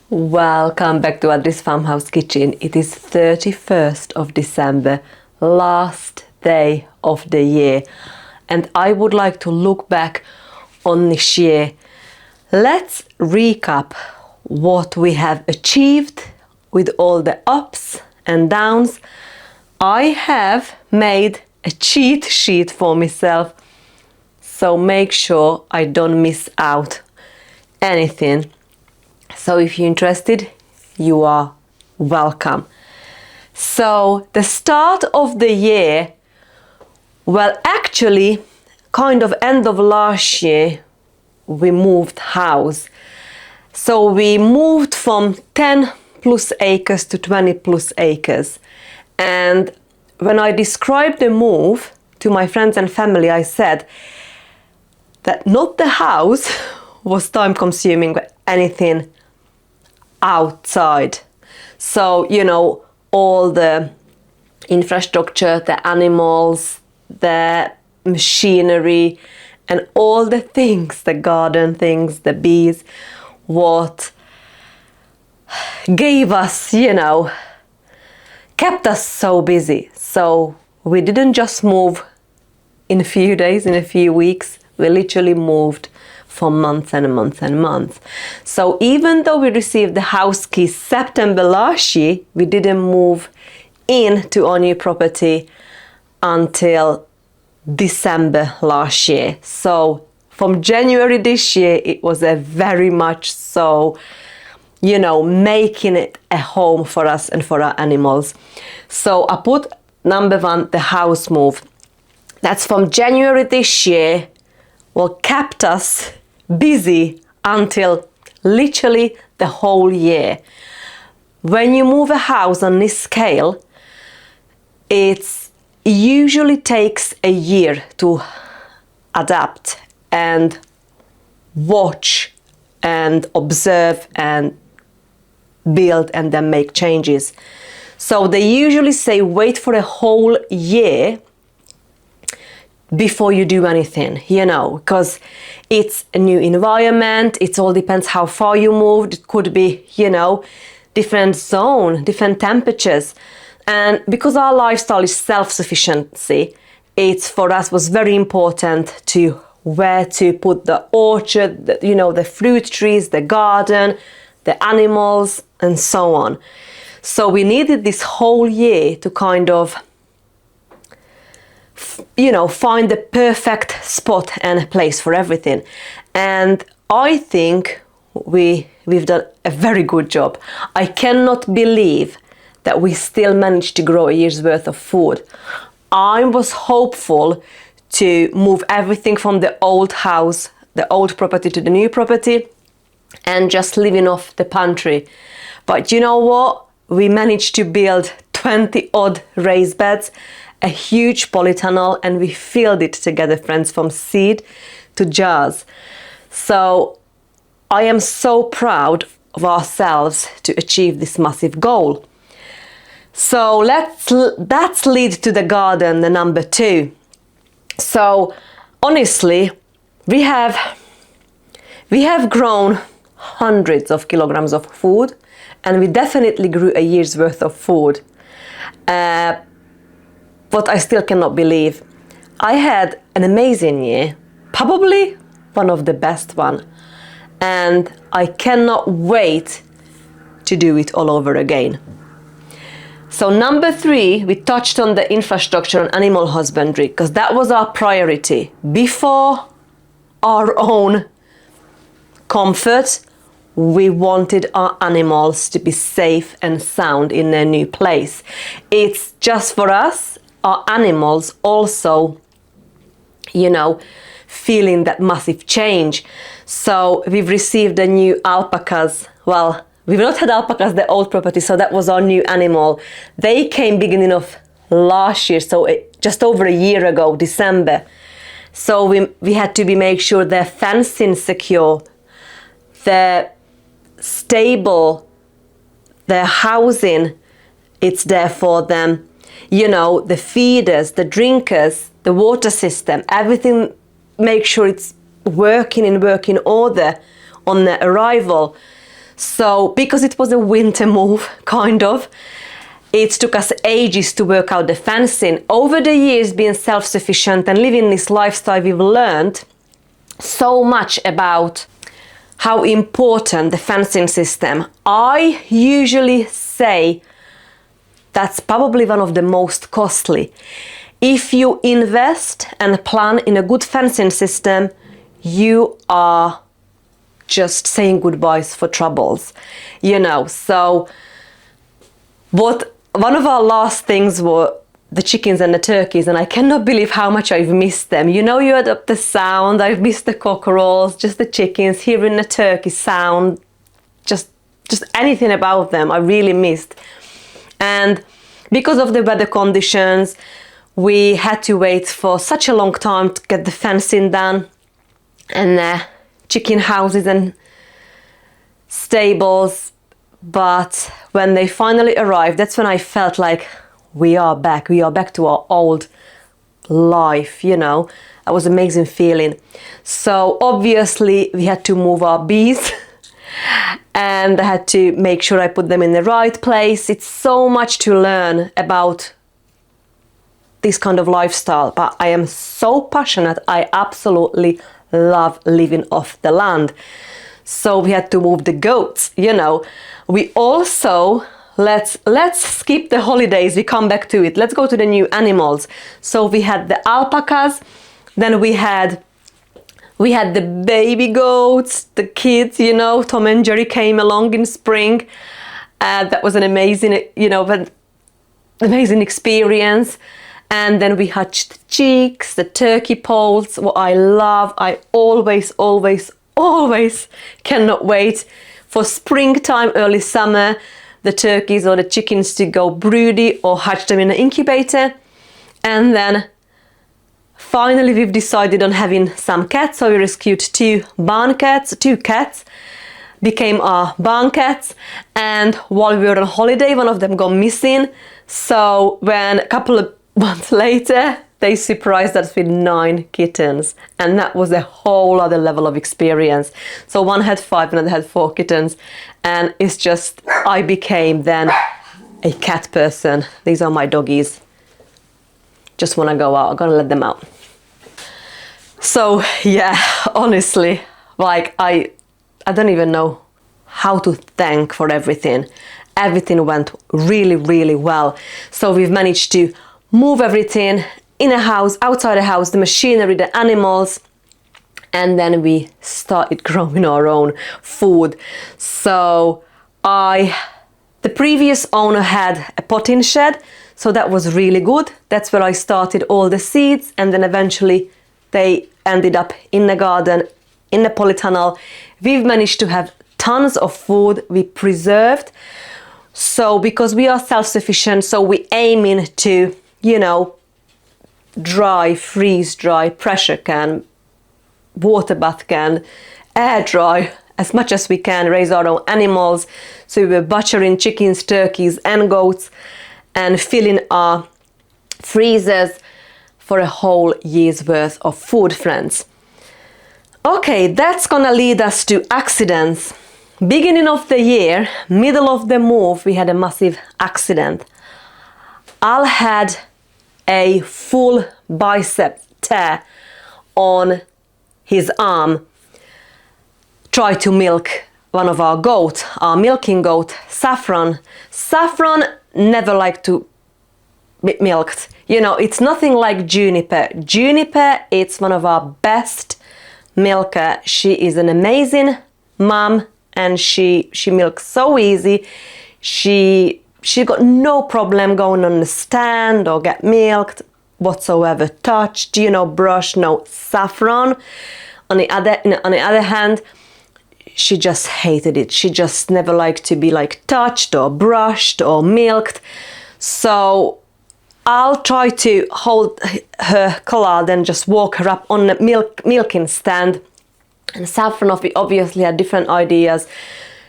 Welcome back to Adri's Farmhouse Kitchen. It is 31st of December, last day of the year, and I would like to look back on this year. Let's recap what we have achieved with all the ups and downs. I have made a cheat sheet for myself, so make sure I don't miss out anything. So if you're interested, you are welcome. So the start of the year, well, actually, kind of end of last year, we moved house. So we moved from 10 plus acres to 20 plus acres. And when I described the move to my friends and family, I said that not the house was time consuming, but anything outside. So, all the infrastructure, the animals, the machinery, and all the things, the garden things, the bees, what gave us, kept us so busy. So we didn't just move in a few days, in a few weeks. We literally moved for months and months and months. So even though we received the house keys September last year, we didn't move into our new property until December last year. So from January this year, it was a very much so, making it a home for us and for our animals. So I put number one, the house move. That's from January this year, kept us busy until literally the whole year. When you move a house on this scale, it usually takes a year to adapt and watch and observe and build and then make changes. So they usually say wait for a whole year before you do anything, because it's a new environment. It all depends how far you moved. It could be, different zone, different temperatures. And because our lifestyle is self-sufficiency, it for us was very important to where to put the orchard, the fruit trees, the garden, the animals, and so on. So we needed this whole year to kind of find the perfect spot and place for everything. And I think we've done a very good job. I cannot believe that we still managed to grow a year's worth of food. I was hopeful to move everything from the old house, the old property to the new property, and just living off the pantry. But you know what? We managed to build 20 odd raised beds, a huge polytunnel, and we filled it together, friends, from seed to jars. So I am so proud of ourselves to achieve this massive goal. So that's lead to the garden, the number 2. So honestly, we have grown hundreds of kilograms of food, and we definitely grew a year's worth of food. But I still cannot believe. I had an amazing year, probably one of the best one, and I cannot wait to do it all over again. So number 3, we touched on the infrastructure and animal husbandry, because that was our priority. Before our own comfort, we wanted our animals to be safe and sound in their new place. It's just for us, our animals also, feeling that massive change. So we've received a new alpacas. Well, we've not had alpacas, the old property, so that was our new animal. They came beginning of last year, so just over a year ago, December. So we had to make sure their fencing secure, their stable, their housing, it's there for them. The feeders, the drinkers, the water system, everything, make sure it's working in working order on their arrival. So because it was a winter move, kind of, it took us ages to work out the fencing. Over the years, being self-sufficient and living this lifestyle, we've learned so much about how important the fencing system. I usually say that's probably one of the most costly. If you invest and plan in a good fencing system, you are just saying goodbyes for troubles, you know. So one of our last things were the chickens and the turkeys, and I cannot believe how much I've missed them. You know, you add up the sound, I've missed the cockerels, just the chickens, hearing the turkey sound, just anything about them I really missed. And because of the weather conditions, we had to wait for such a long time to get the fencing done, and chicken houses and stables. But when they finally arrived, that's when I felt like we are back to our old life, you know. It was an amazing feeling. So obviously we had to move our bees and I had to make sure I put them in the right place. It's so much to learn about this kind of lifestyle, but I am so passionate. I absolutely love living off the land. So we had to move the goats, you know. We also, let's skip the holidays, we come back to it. Let's go to the new animals. So we had the alpacas, then we had the baby goats, the kids, you know. Tom and Jerry came along in spring. That was an amazing, you know, amazing experience. And then we hatched the chicks, the turkey poults, what I love. I always cannot wait for springtime, early summer, the turkeys or the chickens to go broody or hatch them in an incubator. And then finally we've decided on having some cats, so we rescued two cats, became our barn cats. And while we were on holiday, one of them got missing. So when a couple of months later, they surprised us with 9 kittens, and that was a whole other level of experience. So one had 5, another had 4 kittens, and it's just, I became then a cat person. These are my doggies. Just want to go out, I'm gonna let them out. So yeah, honestly, like I don't even know how to thank for everything. Everything went really, really well. So we've managed to move everything in a house, outside a house, the machinery, the animals, and then we started growing our own food. So the previous owner had a potting shed, so that was really good. That's where I started all the seeds, and then eventually they ended up in the garden, in the polytunnel. We've managed to have tons of food we preserved. So because we are self-sufficient, so we aiming to, you know, dry, freeze dry, pressure can, water bath can, air dry as much as we can, raise our own animals. So we were butchering chickens, turkeys and goats and filling our freezers for a whole year's worth of food, friends. Okay, that's gonna lead us to accidents. Beginning of the year, middle of the move, we had a massive accident. Al had a full bicep tear on his arm. Tried to milk one of our goats, our milking goat, Saffron. Saffron never liked to be milked. You know, it's nothing like Juniper. Juniper, it's one of our best milker. She is an amazing mom and she milks so easy. She got no problem going on the stand or get milked whatsoever, touched, you know, brushed. No. Saffron, on the other hand, she just hated it. She just never liked to be like touched or brushed or milked. So I'll try to hold her collar, then just walk her up on the milking stand. And Saffron obviously had different ideas.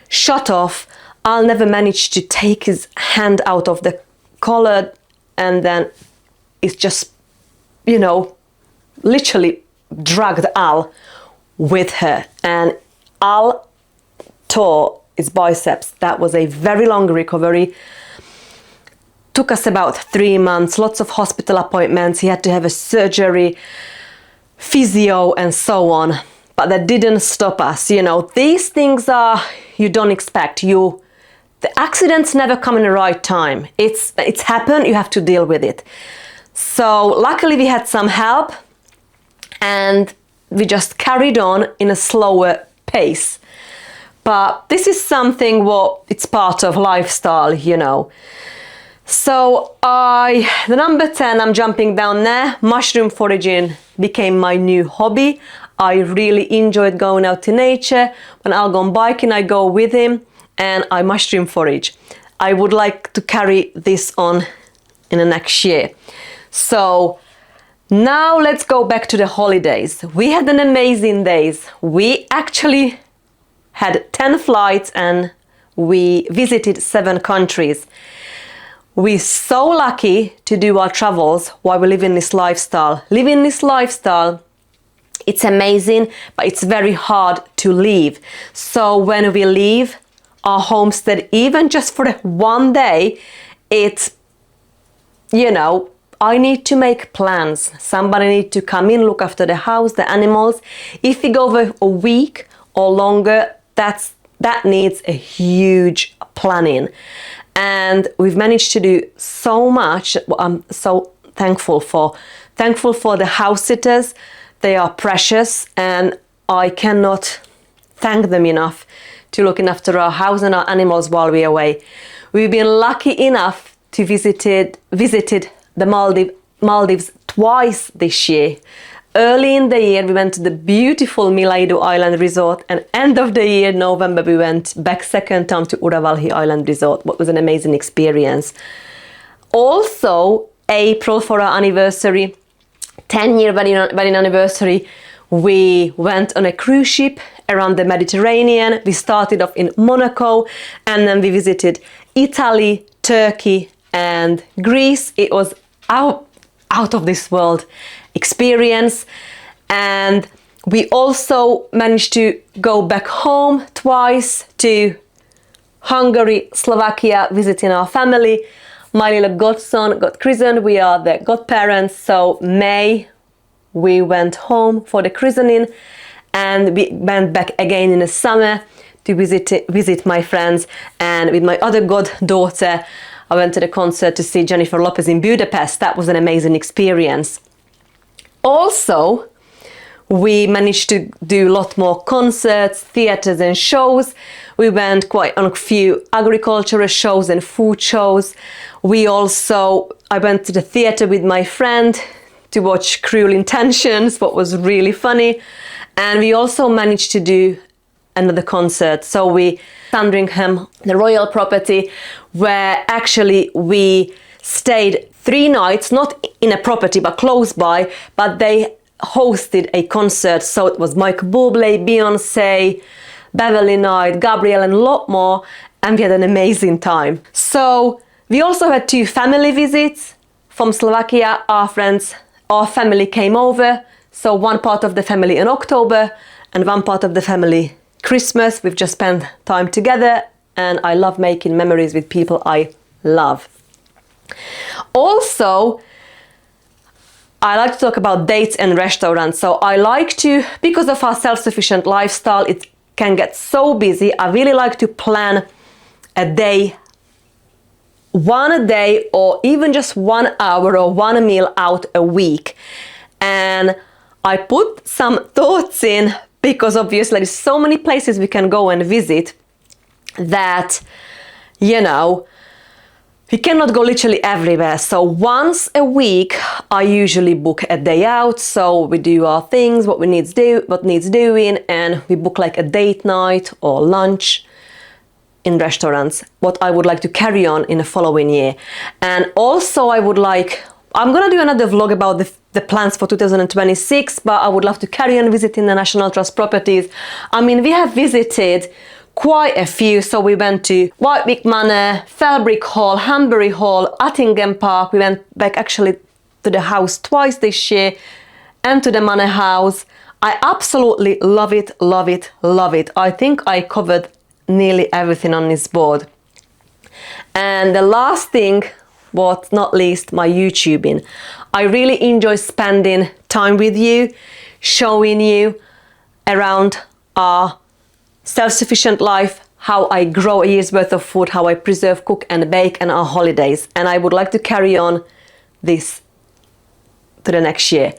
Shut off. I'll never manage to take his hand out of the collar, and then it's just, you know, literally dragged Al with her, and Al tore his biceps. That was a very long recovery. Took us about 3 months, lots of hospital appointments. He had to have a surgery, physio, and so on. But that didn't stop us. You know, these things are, you don't expect. The accidents never come in the right time. It's happened, you have to deal with it. So luckily we had some help, and we just carried on in a slower pace. But this is something it's part of lifestyle, you know. So the number 10, I'm jumping down there, mushroom foraging became my new hobby. I really enjoyed going out to nature. When I'll go biking, I go with him and I mushroom forage. I would like to carry this on in the next year. So now let's go back to the holidays. We had an amazing days. We actually had 10 flights and we visited 7 countries. We're so lucky to do our travels while we live in this lifestyle. Living this lifestyle, it's amazing, but it's very hard to leave. So when we leave our homestead, even just for one day, it's, you know, I need to make plans. Somebody needs to come in, look after the house, the animals. If we go over a week or longer, that needs a huge planning. And we've managed to do so much. I'm so thankful for the house sitters. They are precious, and I cannot thank them enough to looking after our house and our animals while we're away. We've been lucky enough to visited the Maldives twice this year. Early in the year, we went to the beautiful Milaidu Island Resort, and end of the year, November, we went back second time to Uravalhi Island Resort, what was an amazing experience. Also, April for our anniversary, 10-year wedding anniversary, we went on a cruise ship around the Mediterranean. We started off in Monaco, and then we visited Italy, Turkey, and Greece. It was out of this world experience. And we also managed to go back home twice to Hungary, Slovakia, visiting our family. My little godson got christened. We are the godparents. So May, we went home for the christening, and we went back again in the summer to visit my friends. And with my other goddaughter, I went to the concert to see Jennifer Lopez in Budapest. That was an amazing experience. Also, we managed to do a lot more concerts, theatres and shows. We went quite on a few agricultural shows and food shows. I went to the theatre with my friend to watch Cruel Intentions, what was really funny. And we also managed to do another concert. So we Sandringham, the royal property, where actually we stayed 3 nights, not in a property but close by, but they hosted a concert. So it was Michael Bublé, Beyonce, Beverly Knight, Gabrielle, and a lot more, and we had an amazing time. So we also had 2 family visits from Slovakia. Our family came over. So one part of the family in October and one part of the family Christmas. We've just spent time together, and I love making memories with people I love. Also, I like to talk about dates and restaurants. So I like to, because of our self-sufficient lifestyle, it can get so busy. I really like to plan a day, or even just 1 hour or 1 meal out a week. And I put some thoughts in, because obviously there's so many places we can go and visit that, you know, we cannot go literally everywhere. So once a week, I usually book a day out. So we do our things, what needs doing, and we book like a date night or lunch in restaurants, what I would like to carry on in the following year. And also I'm gonna do another vlog about the plans for 2026, but I would love to carry on visiting the National Trust properties. I mean, we have visited quite a few. So we went to Whitewick Manor, Felbrick Hall, Hanbury Hall, Attingham Park. We went back actually to the house twice this year, and to the Manor House. I absolutely love it, love it, love it. I think I covered nearly everything on this board. And the last thing, but not least, my YouTubing. I really enjoy spending time with you, showing you around our self-sufficient life, how I grow a year's worth of food, how I preserve, cook and bake, and our holidays. And I would like to carry on this to the next year.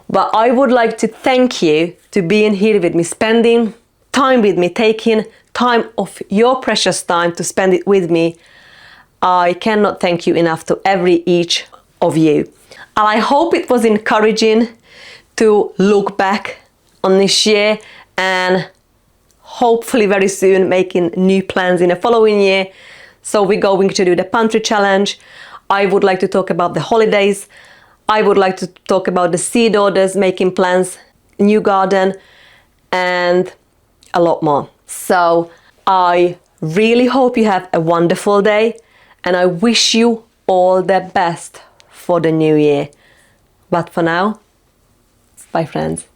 But I would like to thank you to being here with me, spending time with me, taking time of your precious time to spend it with me. I cannot thank you enough to each of you. And I hope it was encouraging to look back on this year and hopefully very soon making new plans in the following year. So we're going to do the pantry challenge. I would like to talk about the holidays. I would like to talk about the seed orders, making plans, new garden, and a lot more. So I really hope you have a wonderful day, and I wish you all the best for the new year. But for now, bye friends.